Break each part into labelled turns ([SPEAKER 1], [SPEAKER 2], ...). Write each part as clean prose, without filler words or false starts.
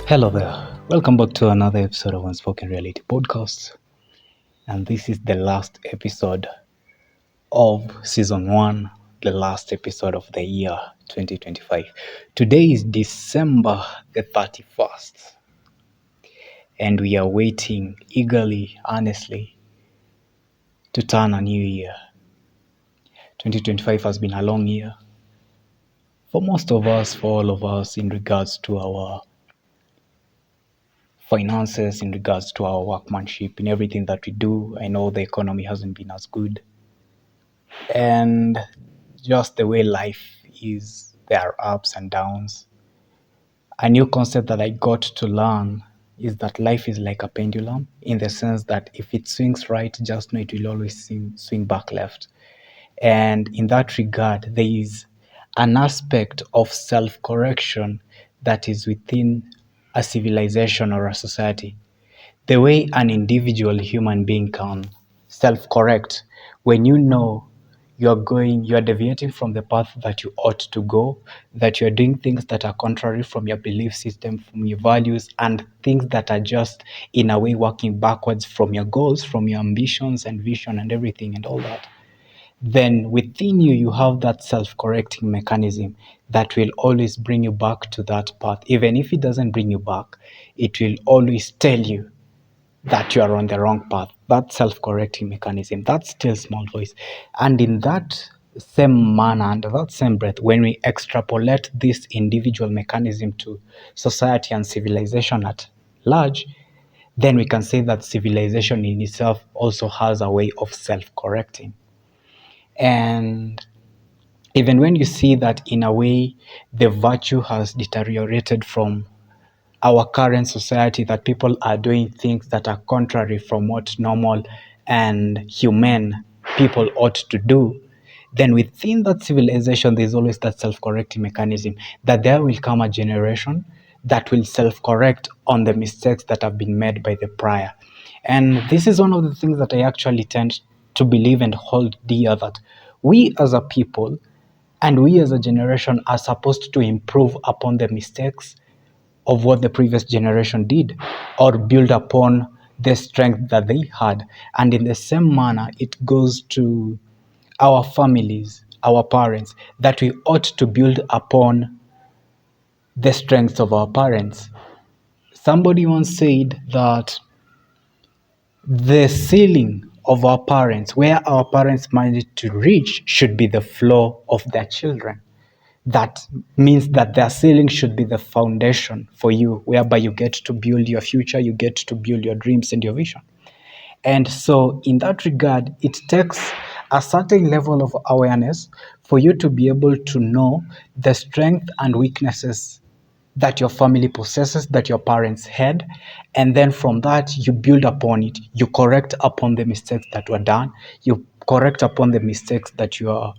[SPEAKER 1] Hello there. Welcome back to another episode of Unspoken Reality podcast. And this is the last episode of season 1, the last episode of the year 2025. Today is December the 31st, and we are waiting eagerly, honestly, to turn a new year. 2025 has been a long year for most of us, for all of us, in regards to our finances, in regards to our workmanship, in everything that we do. I know the economy hasn't been as good, and just the way life is, there are ups and downs. A new concept that I got to learn is that life is like a pendulum, in the sense that if it swings right, just know it will always swing back left. And in that regard, there is an aspect of self correction that is within a civilization or a society. The way an individual human being can self correct when you know you're deviating from the path that you ought to go, that you're doing things that are contrary from your belief system, from your values, and things that are just in a way working backwards from your goals, from your ambitions and vision and everything and all that. Then within you, you have that self correcting mechanism that will always bring you back to that path. Even if it doesn't bring you back, it will always tell you that you are on the wrong path. That self-correcting mechanism, that still small voice. And in that same manner and that same breath, when we extrapolate this individual mechanism to society and civilization at large, then we can say that civilization in itself also has a way of self-correcting. And even when you see that in a way the virtue has deteriorated from our current society, that people are doing things that are contrary from what normal and humane people ought to do, then within that civilization, there's always that self-correcting mechanism, that there will come a generation that will self-correct on the mistakes that have been made by the prior. And this is one of the things that I actually tend to believe and hold dear, that we as a people and we as a generation are supposed to improve upon the mistakes of what the previous generation did, or build upon the strength that they had. And in the same manner, it goes to our families, our parents, that we ought to build upon the strengths of our parents. Somebody once said that the ceiling of our parents, where our parents managed to reach, should be the floor of their children. That means that their ceiling should be the foundation for you, whereby you get to build your future, you get to build your dreams and your vision. And so, in that regard, it takes a certain level of awareness for you to be able to know the strength and weaknesses that your family possesses, that your parents had. And then from that, you build upon it. You correct upon the mistakes that were done. You correct upon the mistakes that your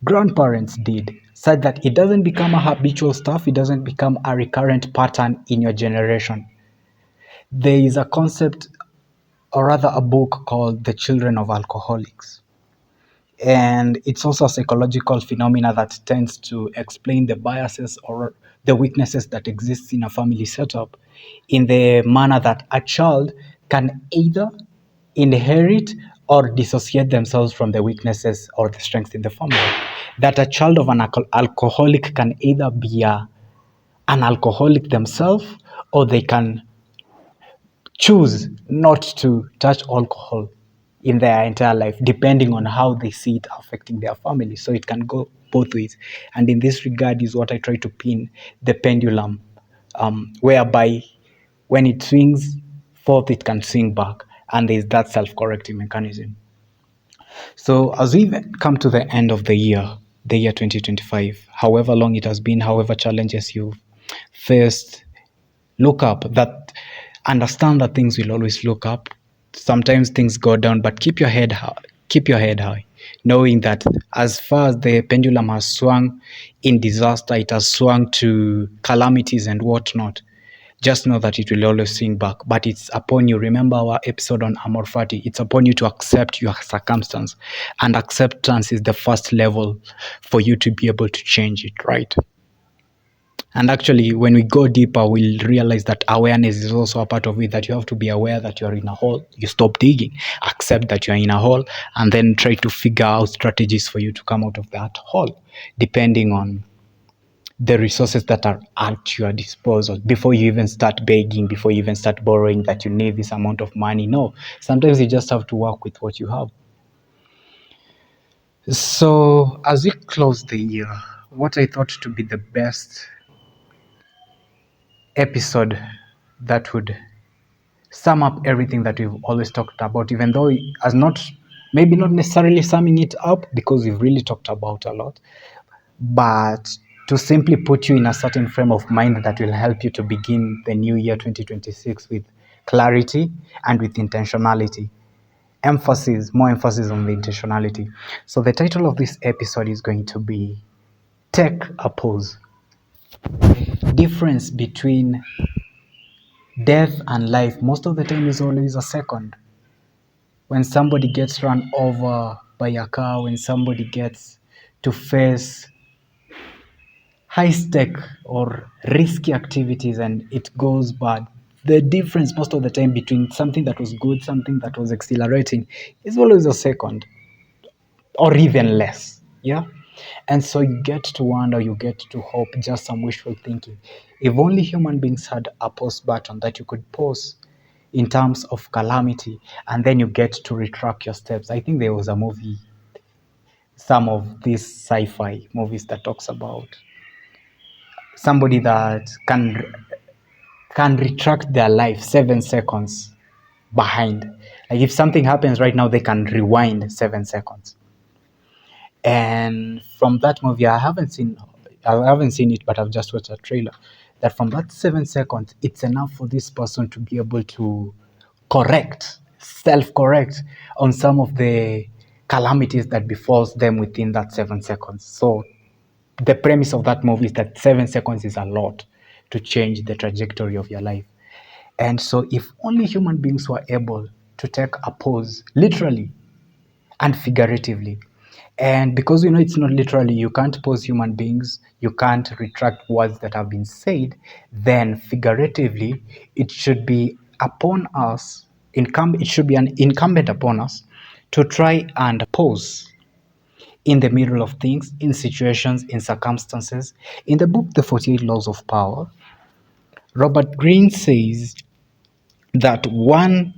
[SPEAKER 1] grandparents did, such that it doesn't become a habitual stuff, it doesn't become a recurrent pattern in your generation. There is a concept, or rather a book, called The Children of Alcoholics. And it's also a psychological phenomena that tends to explain the biases or the weaknesses that exist in a family setup, in the manner that a child can either inherit or dissociate themselves from the weaknesses or the strengths in the family. That a child of an alcoholic can either be an alcoholic themselves, or they can choose not to touch alcohol in their entire life, depending on how they see it affecting their family. So it can go both ways. And in this regard is what I try to pin the pendulum, whereby when it swings forth, it can swing back. And there's that self-correcting mechanism. So as we come to the end of the year 2025, however long it has been, however challenges you've faced, look up. That understand that things will always look up. Sometimes things go down, but keep your head high. Keep your head high, knowing that as far as the pendulum has swung in disaster, it has swung to calamities and whatnot. Just know that it will always swing back. But it's upon you. Remember our episode on amor fati. It's upon you to accept your circumstance, and acceptance is the first level for you to be able to change it, right? And actually, when we go deeper, we'll realize that awareness is also a part of it, that you have to be aware that you're in a hole. You stop digging, accept that you're in a hole, and then try to figure out strategies for you to come out of that hole, depending on the resources that are at your disposal. Before you even start begging, before you even start borrowing that you need this amount of money, no, sometimes you just have to work with what you have. So as we close the year, what I thought to be the best episode that would sum up everything that we've always talked about, even though as not, maybe not necessarily summing it up, because we've really talked about a lot, but to simply put you in a certain frame of mind that will help you to begin the new year 2026 with clarity and with intentionality. More emphasis on the intentionality. So the title of this episode is going to be Take a Pause. Difference between death and life most of the time is always a second. When somebody gets run over by a car, when somebody gets to face high stake or risky activities and it goes bad, the difference most of the time between something that was good, something that was exhilarating, is always a second or even less. Yeah. And so you get to wonder, you get to hope, just some wishful thinking. If only human beings had a pause button that you could pause in terms of calamity, and then you get to retract your steps. I think there was a movie, some of these sci-fi movies, that talks about somebody that can retract their life 7 seconds behind. Like if something happens right now, they can rewind 7 seconds. And from that movie, I haven't seen it, but I've just watched a trailer. That from that 7 seconds, it's enough for this person to be able to self-correct on some of the calamities that befalls them within that 7 seconds. So the premise of that movie is that 7 seconds is a lot to change the trajectory of your life. And so if only human beings were able to take a pause, literally and figuratively. And because we know it's not literally, you can't pause human beings, you can't retract words that have been said, then figuratively, it should be upon us, it should be an incumbent upon us to try and pause in the middle of things, in situations, in circumstances. In the book, The 48 Laws of Power, Robert Greene says that one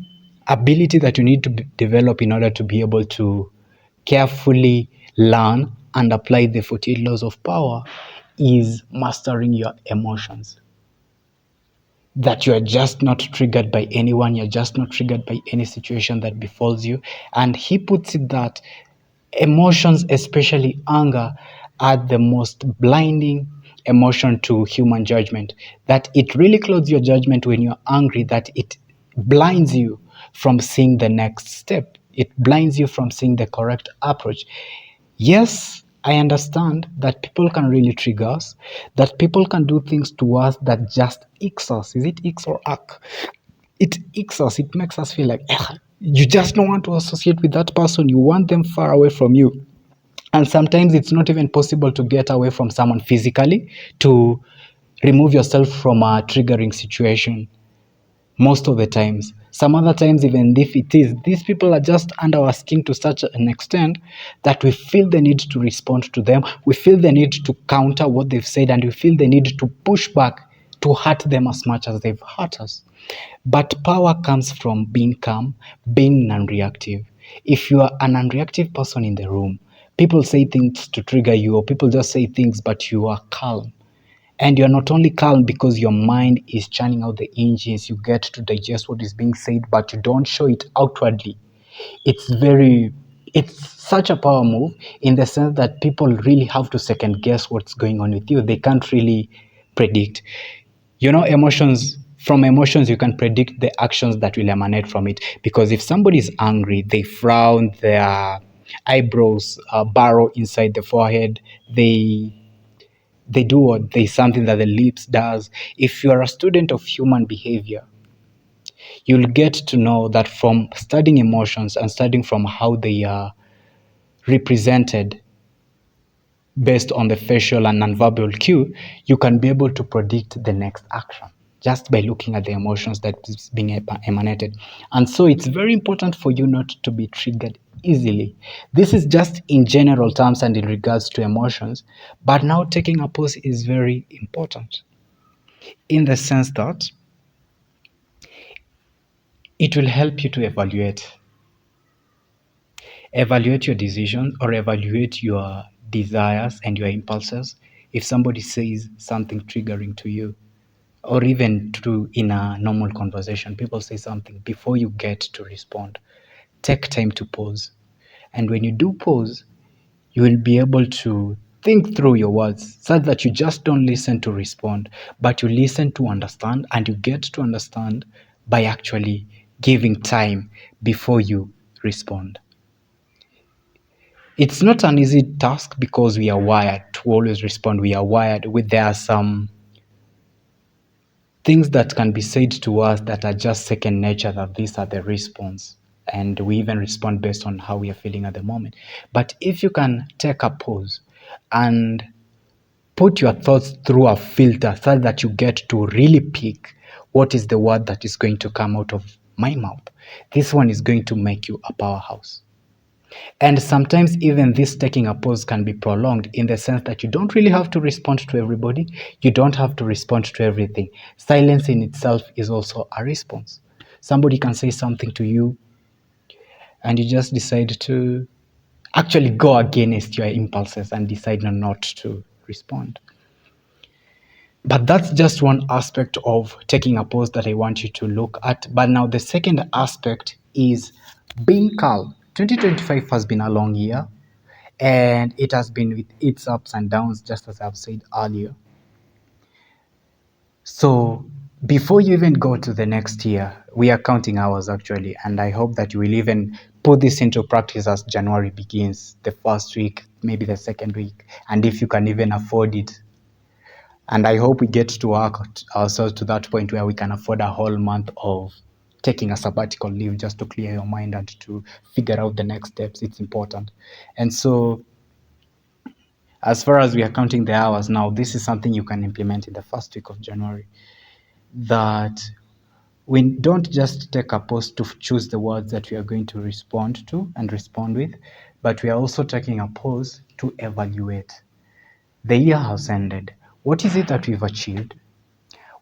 [SPEAKER 1] ability that you need to develop in order to be able to carefully learn and apply the 48 laws of power is mastering your emotions. That you are just not triggered by anyone, you're just not triggered by any situation that befalls you. And he puts it that emotions, especially anger, are the most blinding emotion to human judgment. That it really clouds your judgment when you're angry, that it blinds you from seeing the next step. It blinds you from seeing the correct approach. Yes, I understand that people can really trigger us, that people can do things to us that just icks us. Is it icks or ack? It icks us. It makes us feel like you just don't want to associate with that person. You want them far away from you. And sometimes it's not even possible to get away from someone physically, to remove yourself from a triggering situation. Most of the times, some other times, even if it is, these people are just under our skin to such an extent that we feel the need to respond to them, we feel the need to counter what they've said, and we feel the need to push back to hurt them as much as they've hurt us. But power comes from being calm, being non-reactive. If you are an unreactive person in the room, people say things to trigger you, or people just say things, but you are calm. And you're not only calm because your mind is churning out the engines, you get to digest what is being said, but you don't show it outwardly. It's such a power move, in the sense that people really have to second guess what's going on with you. They can't really predict. From emotions, you can predict the actions that will emanate from it. Because if somebody is angry, they frown, their eyebrows burrow inside the forehead, they do what they something that the lips does. If you are a student of human behavior, you'll get to know that from studying emotions and studying from how they are represented, based on the facial and nonverbal cue, you can be able to predict the next action just by looking at the emotions that is being emanated. And so it's very important for you not to be triggered easily. This is just in general terms and in regards to emotions, but now taking a pause is very important in the sense that it will help you to evaluate your decisions or evaluate your desires and your impulses. If somebody says something triggering to you, or even to in a normal conversation, people say something, before you get to respond, take time to pause. And when you do pause, you will be able to think through your words such that you just don't listen to respond, but you listen to understand, and you get to understand by actually giving time before you respond. It's not an easy task because we are wired to always respond. We are wired with there are some things that can be said to us that are just second nature, that these are the response, and we even respond based on how we are feeling at the moment. But if you can take a pause and put your thoughts through a filter so that you get to really pick what is the word that is going to come out of my mouth, this one is going to make you a powerhouse. And sometimes even this taking a pause can be prolonged in the sense that you don't really have to respond to everybody. You don't have to respond to everything. Silence in itself is also a response. Somebody can say something to you and you just decide to actually go against your impulses and decide not to respond. But that's just one aspect of taking a pause that I want you to look at. But now the second aspect is being calm. 2025 has been a long year, and it has been with its ups and downs, just as I've said earlier. So before you even go to the next year, we are counting hours actually, and I hope that you will even put this into practice as January begins, the first week, maybe the second week, and if you can even afford it. And I hope we get to work ourselves to that point where we can afford a whole month of taking a sabbatical leave just to clear your mind and to figure out the next steps. It's important. And so as far as we are counting the hours now, this is something you can implement in the first week of January. That we don't just take a pause to choose the words that we are going to respond to and respond with, but we are also taking a pause to evaluate. The year has ended. What is it that we've achieved?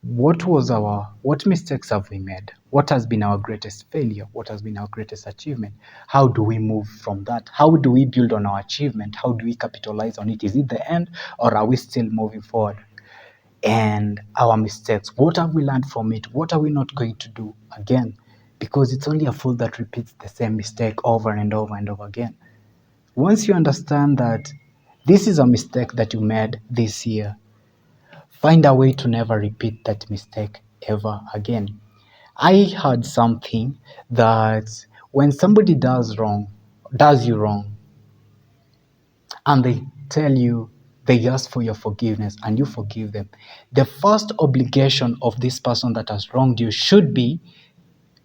[SPEAKER 1] What mistakes have we made? What has been our greatest failure? What has been our greatest achievement? How do we move from that? How do we build on our achievement? How do we capitalize on it? Is it the end, or are we still moving forward? And our mistakes, what have we learned from it? What are we not going to do again? Because it's only a fool that repeats the same mistake over and over and over again. Once you understand that this is a mistake that you made this year, find a way to never repeat that mistake ever again. I heard something that when somebody does you wrong, and they tell you, they ask for your forgiveness and you forgive them, the first obligation of this person that has wronged you should be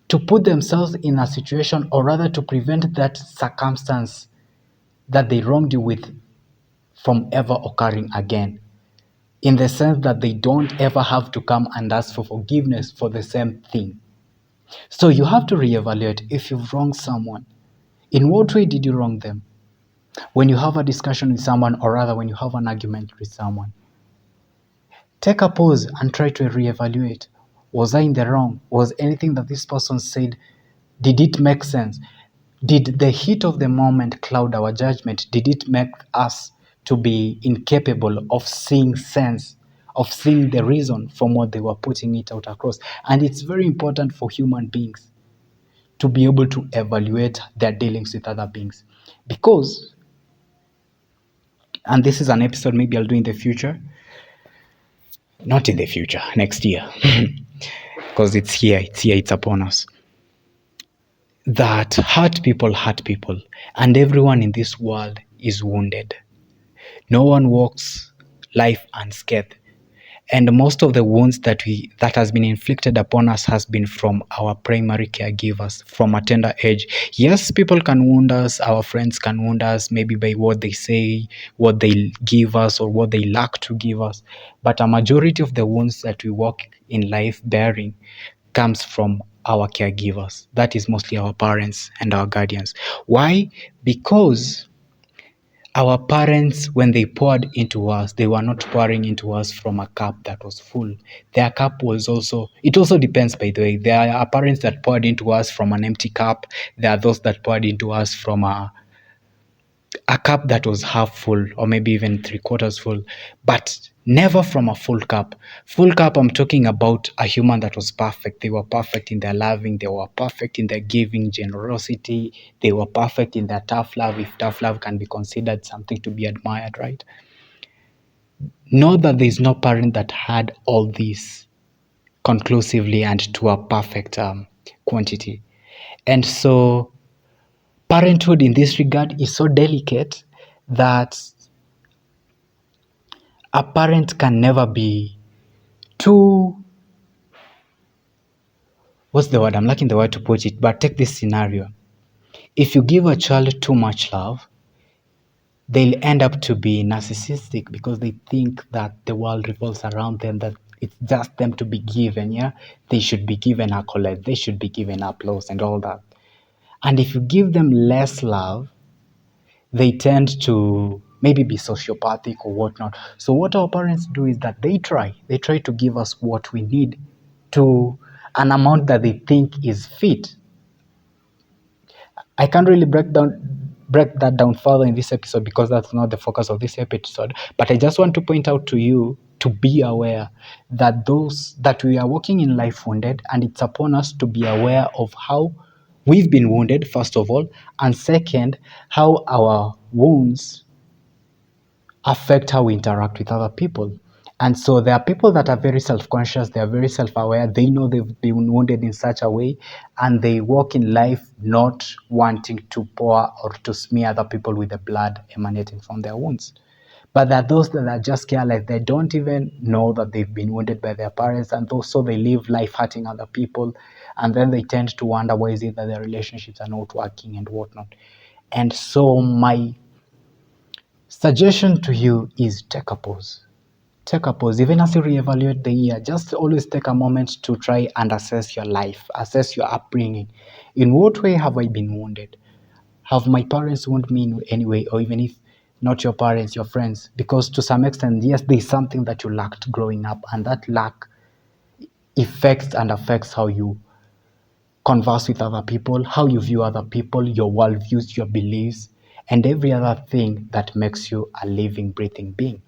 [SPEAKER 1] to put themselves in a situation, or rather to prevent that circumstance that they wronged you with from ever occurring again. In the sense that they don't ever have to come and ask for forgiveness for the same thing. So you have to reevaluate if you've wronged someone. In what way did you wrong them? When you have a discussion with someone, or rather when you have an argument with someone, take a pause and try to reevaluate. Was I in the wrong? Was anything that this person said, did it make sense? Did the heat of the moment cloud our judgment? Did it make us to be incapable of seeing sense, of seeing the reason from what they were putting it out across? And it's very important for human beings to be able to evaluate their dealings with other beings. Because, and this is an episode maybe I'll do in the future, not in the future, next year, because it's here, it's upon us. That hurt people, and everyone in this world is wounded. No one walks life unscathed. And most of the wounds that has been inflicted upon us has been from our primary caregivers from a tender age. Yes, people can wound us, our friends can wound us, maybe by what they say, what they give us, or what they lack to give us. But a majority of the wounds that we walk in life bearing comes from our caregivers. That is mostly our parents and our guardians. Why? Because our parents, when they poured into us, they were not pouring into us from a cup that was full. Their cup was also, it also depends, by the way. There are parents that poured into us from an empty cup. There are those that poured into us from a cup that was half full, or maybe even three quarters full, but never from a full cup. Full cup, I'm talking about a human that was perfect. They were perfect in their loving, they were perfect in their giving, generosity, they were perfect in their tough love, if tough love can be considered something to be admired, right? Know that there is no parent that had all this conclusively and to a perfect quantity. And so parenthood in this regard is so delicate that a parent can never be too, what's the word? I'm lacking the word to put it, but take this scenario. If you give a child too much love, they'll end up to be narcissistic because they think that the world revolves around them, that it's just them to be given, yeah? They should be given accolades, they should be given applause and all that. And if you give them less love, they tend to maybe be sociopathic or whatnot. So what our parents do is that they try to give us what we need to an amount that they think is fit. I can't really break that down further in this episode because that's not the focus of this episode. But I just want to point out to you to be aware that those that we are walking in life wounded, and it's upon us to be aware of how we've been wounded, first of all, and second, how our wounds affect how we interact with other people. And so there are people that are very self-conscious, they are very self-aware, they know they've been wounded in such a way, and they walk in life not wanting to pour or to smear other people with the blood emanating from their wounds. But there are those that are just careless, they don't even know that they've been wounded by their parents, and those, so they live life hurting other people, and then they tend to wonder why is it that their relationships are not working and whatnot. And so my suggestion to you is take a pause. Take a pause. Even as you reevaluate the year, just always take a moment to try and assess your life, assess your upbringing. In what way have I been wounded? Have my parents wounded me in any way, or even if not your parents, your friends? Because to some extent, yes, there's something that you lacked growing up, and that lack affects and affects how you converse with other people, how you view other people, your worldviews, your beliefs, and every other thing that makes you a living, breathing being.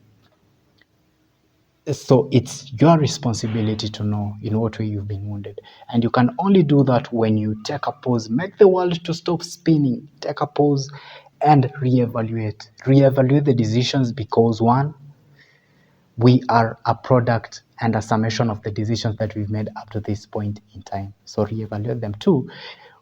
[SPEAKER 1] So it's your responsibility to know in what way you've been wounded. And you can only do that when you take a pause, make the world to stop spinning, take a pause and reevaluate. Reevaluate the decisions because one, we are a product and a summation of the decisions that we've made up to this point in time. So reevaluate them. Two,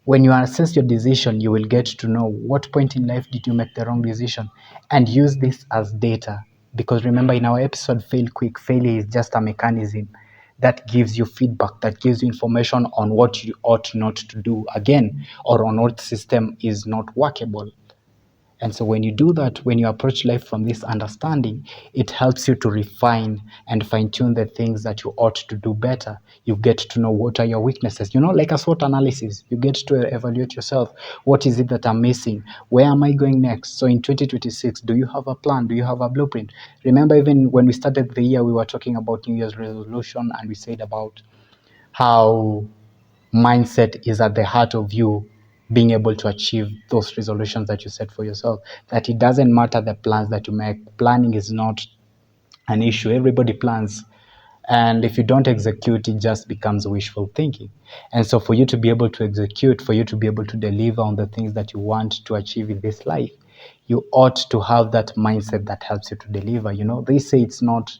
[SPEAKER 1] when you assess your decision, you will get to know what point in life did you make the wrong decision, and use this as data. Because remember, in our episode, Fail Quick, failure is just a mechanism that gives you feedback, that gives you information on what you ought not to do again, or on what system is not workable. And so when you do that, when you approach life from this understanding, it helps you to refine and fine tune the things that you ought to do better. You get to know what are your weaknesses, like a SWOT analysis. You get to evaluate yourself. What is it that I'm missing? Where am I going next? So in 2026, do you have a plan? Do you have a blueprint? Remember, even when we started the year, we were talking about New Year's resolution, and we said about how mindset is at the heart of you being able to achieve those resolutions that you set for yourself. That it doesn't matter the plans that you make. Planning is not an issue. Everybody plans. And if you don't execute, it just becomes wishful thinking. And so for you to be able to execute, for you to be able to deliver on the things that you want to achieve in this life, you ought to have that mindset that helps you to deliver. They say it's not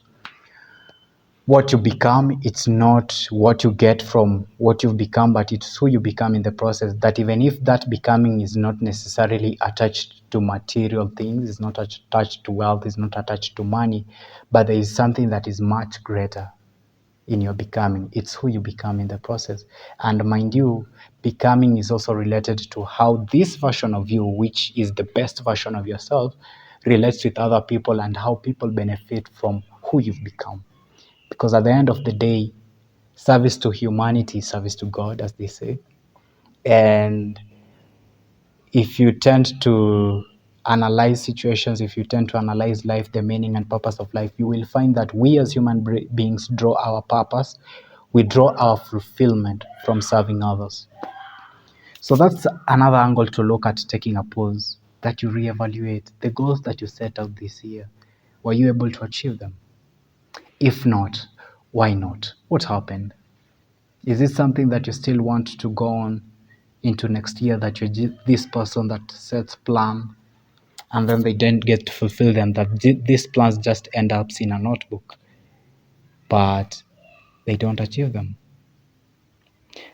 [SPEAKER 1] what you become, it's not what you get from what you've become, but it's who you become in the process. That even if that becoming is not necessarily attached to material things, it's not attached to wealth, it's not attached to money, but there is something that is much greater in your becoming. It's who you become in the process. And mind you, becoming is also related to how this version of you, which is the best version of yourself, relates with other people and how people benefit from who you've become. Because at the end of the day, service to humanity is service to God, as they say. And if you tend to analyze situations, if you tend to analyze life, the meaning and purpose of life, you will find that we as human beings draw our purpose, we draw our fulfillment from serving others. So that's another angle to look at taking a pause, that you reevaluate the goals that you set out this year. Were you able to achieve them? If not, why not? What happened? Is it something that you still want to go on into next year, that you're this person that sets plan and then they don't get to fulfill them, that these plans just end up in a notebook, but they don't achieve them?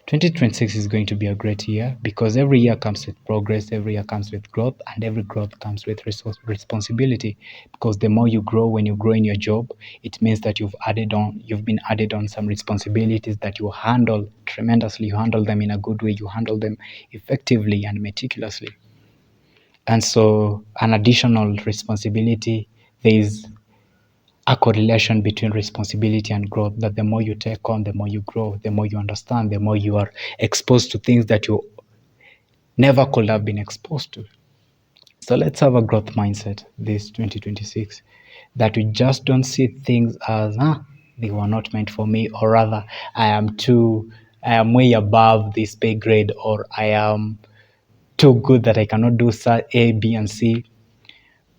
[SPEAKER 1] 2026 is going to be a great year because every year comes with progress, every year comes with growth, and every growth comes with responsibility. Because the more you grow, when you grow in your job, it means that you've been added on some responsibilities that you handle tremendously. You handle them in a good way, you handle them effectively and meticulously. And so, an additional responsibility, there is a correlation between responsibility and growth, that the more you take on, the more you grow, the more you understand, the more you are exposed to things that you never could have been exposed to. So let's have a growth mindset this 2026, that we just don't see things as they were not meant for me, or rather I am way above this pay grade, or I am too good that I cannot do A, B, and C.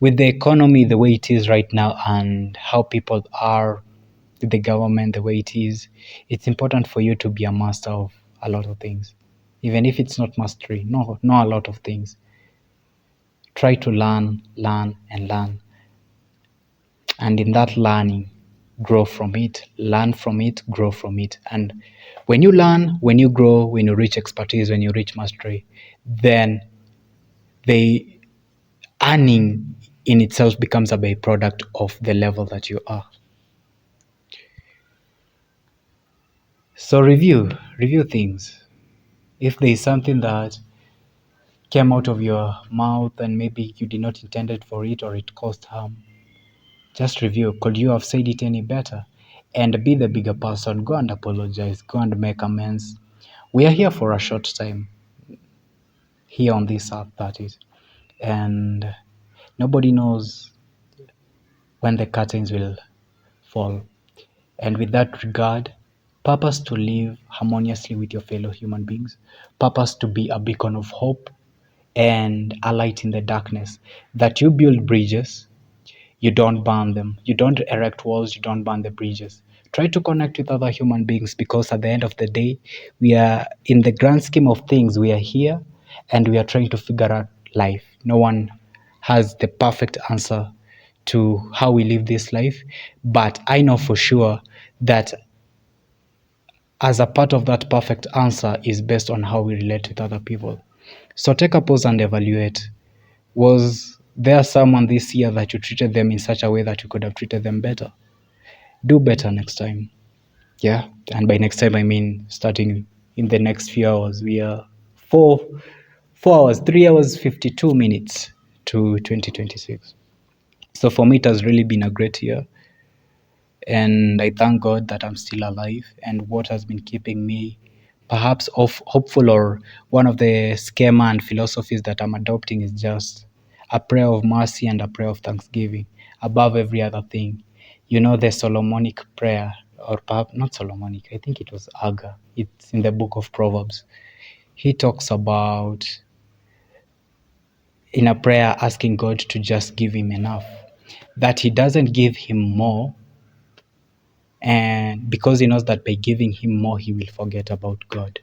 [SPEAKER 1] With the economy the way it is right now and how people are, with the government the way it is, it's important for you to be a master of a lot of things. Even if it's not mastery, no, not a lot of things. Try to learn, and learn. And in that learning, grow from it, learn from it, grow from it. And when you learn, when you grow, when you reach expertise, when you reach mastery, then the earning in itself becomes a byproduct of the level that you are. So review things. If there is something that came out of your mouth and maybe you did not intend it for it, or it caused harm, just review. Could you have said it any better? And be the bigger person. Go and apologize. Go and make amends. We are here for a short time, here on this earth, that is. And nobody knows when the curtains will fall. And with that regard, purpose to live harmoniously with your fellow human beings, purpose to be a beacon of hope and a light in the darkness, that you build bridges, you don't burn them, you don't erect walls, you don't burn the bridges. Try to connect with other human beings, because at the end of the day, we are, in the grand scheme of things, we are here and we are trying to figure out life. No one has the perfect answer to how we live this life, but I know for sure that as a part of that perfect answer is based on how we relate with other people. So take a pause and evaluate. Was there someone this year that you treated them in such a way that you could have treated them better? Do better next time. Yeah. And by next time, I mean starting in the next few hours. We are 4 hours, 3 hours, 52 minutes to 2026. So for me, it has really been a great year. And I thank God that I'm still alive. And what has been keeping me perhaps hopeful, or one of the schema and philosophies that I'm adopting, is just a prayer of mercy and a prayer of thanksgiving above every other thing. You know, the Solomonic prayer, or perhaps not Solomonic, I think it was Aga. It's in the book of Proverbs. He talks about, in a prayer, asking God to just give him enough, that he doesn't give him more, and because he knows that by giving him more he will forget about God.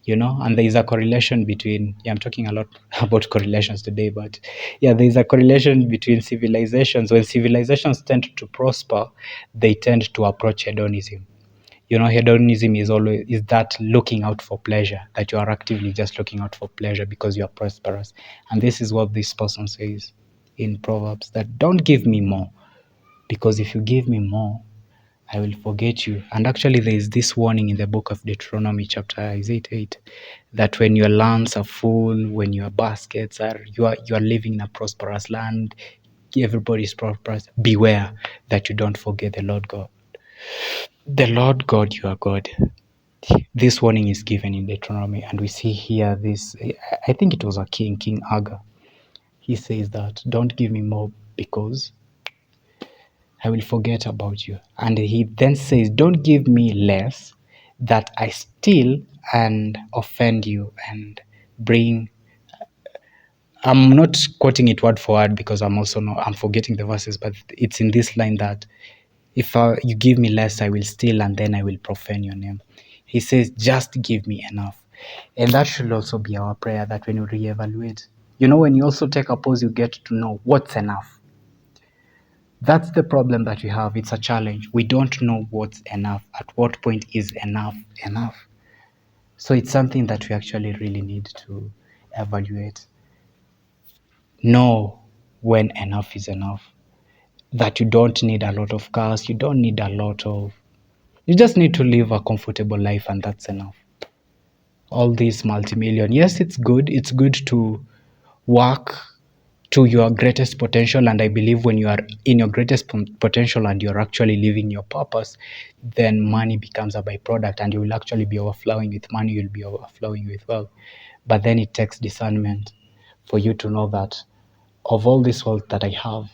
[SPEAKER 1] And there is a correlation between, I'm talking a lot about correlations today, but yeah, there is a correlation between civilizations. When civilizations tend to prosper, they tend to approach hedonism. Hedonism is that looking out for pleasure, that you are actively just looking out for pleasure because you are prosperous. And this is what this person says in Proverbs, that don't give me more, because if you give me more, I will forget you. And actually, there is this warning in the book of Deuteronomy, chapter is it 8, that when your lands are full, when your baskets are, you are living in a prosperous land, everybody is prosperous. Beware that you don't forget the Lord God. The Lord God, you are God. This warning is given in Deuteronomy, and we see here this. I think it was a king, King Aga. He says that don't give me more because I will forget about you. And he then says, don't give me less, that I steal and offend you and bring. I'm not quoting it word for word because I'm forgetting the verses, but it's in this line that if you give me less, I will steal and then I will profane your name. He says, just give me enough. And that should also be our prayer, that when you reevaluate, when you also take a pause, you get to know what's enough. That's the problem that we have. It's a challenge. We don't know what's enough. At what point is enough enough? So it's something that we actually really need to evaluate. Know when enough is enough. That you don't need a lot of cars, you don't need a lot of. You just need to live a comfortable life, and that's enough. All these multi-million, yes, it's good. It's good to work to your greatest potential, and I believe when you are in your greatest potential and you're actually living your purpose, then money becomes a byproduct, and you will actually be overflowing with money. You'll be overflowing with wealth. But then it takes discernment for you to know that of all this wealth that I have,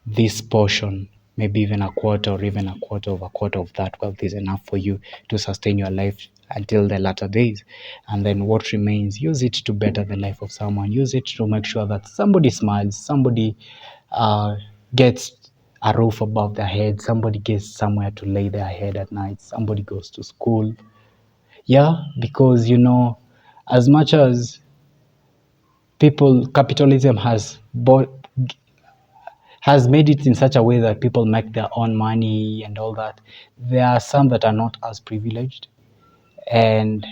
[SPEAKER 1] this portion, maybe even a quarter or even a quarter of that wealth is enough for you to sustain your life until the latter days. And then what remains, use it to better the life of someone. Use it to make sure that somebody smiles, somebody gets a roof above their head, somebody gets somewhere to lay their head at night, somebody goes to school. Yeah, because as much as capitalism has made it in such a way that people make their own money and all that, there are some that are not as privileged. And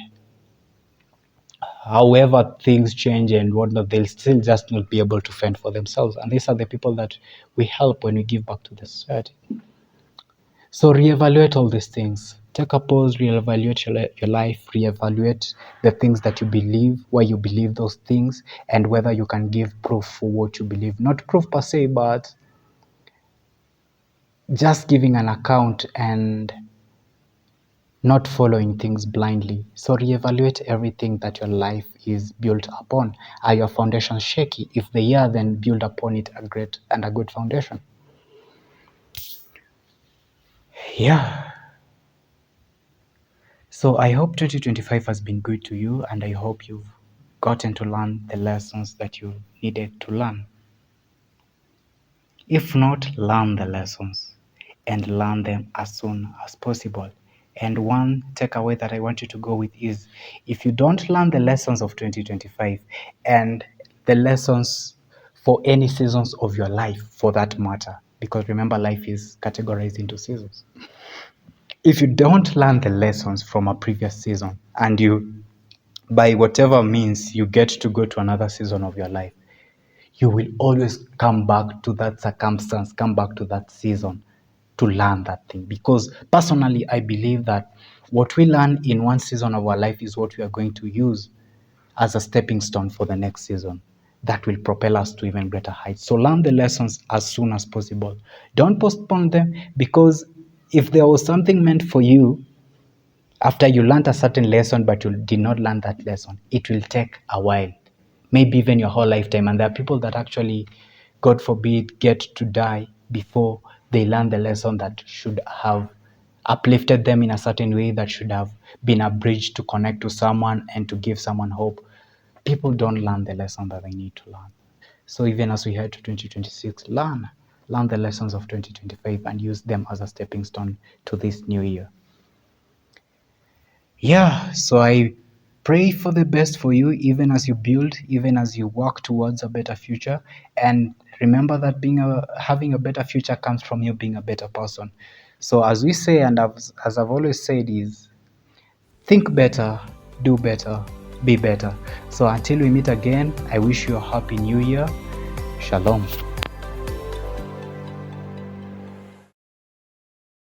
[SPEAKER 1] however things change and whatnot, they'll still just not be able to fend for themselves. And these are the people that we help when we give back to the society. So reevaluate all these things. Take a pause, reevaluate your life, reevaluate the things that you believe, why you believe those things, and whether you can give proof for what you believe. Not proof per se, but just giving an account and not following things blindly. So reevaluate everything that your life is built upon. Are your foundations shaky? If they are, then build upon it a great and a good foundation. Yeah. So I hope 2025 has been good to you, and I hope you've gotten to learn the lessons that you needed to learn. If not, learn the lessons and learn them as soon as possible. And one takeaway that I want you to go with is, if you don't learn the lessons of 2025 and the lessons for any seasons of your life for that matter, because remember, life is categorized into seasons. If you don't learn the lessons from a previous season and you, by whatever means, you get to go to another season of your life, you will always come back to that circumstance, come back to that season to learn that thing. Because personally, I believe that what we learn in one season of our life is what we are going to use as a stepping stone for the next season that will propel us to even greater heights. So learn the lessons as soon as possible. Don't postpone them, because if there was something meant for you after you learned a certain lesson but you did not learn that lesson, it will take a while, maybe even your whole lifetime. And there are people that actually, God forbid, get to die before they learn the lesson that should have uplifted them in a certain way, that should have been a bridge to connect to someone and to give someone hope. People don't learn the lesson that they need to learn. So even as we head to 2026, learn the lessons of 2025 and use them as a stepping stone to this new year. Yeah, so I pray for the best for you, even as you build, even as you work towards a better future. And remember that having a better future comes from you being a better person. So as we say, and as I've always said, is think better, do better, be better. So until we meet again, I wish you a happy new year. Shalom.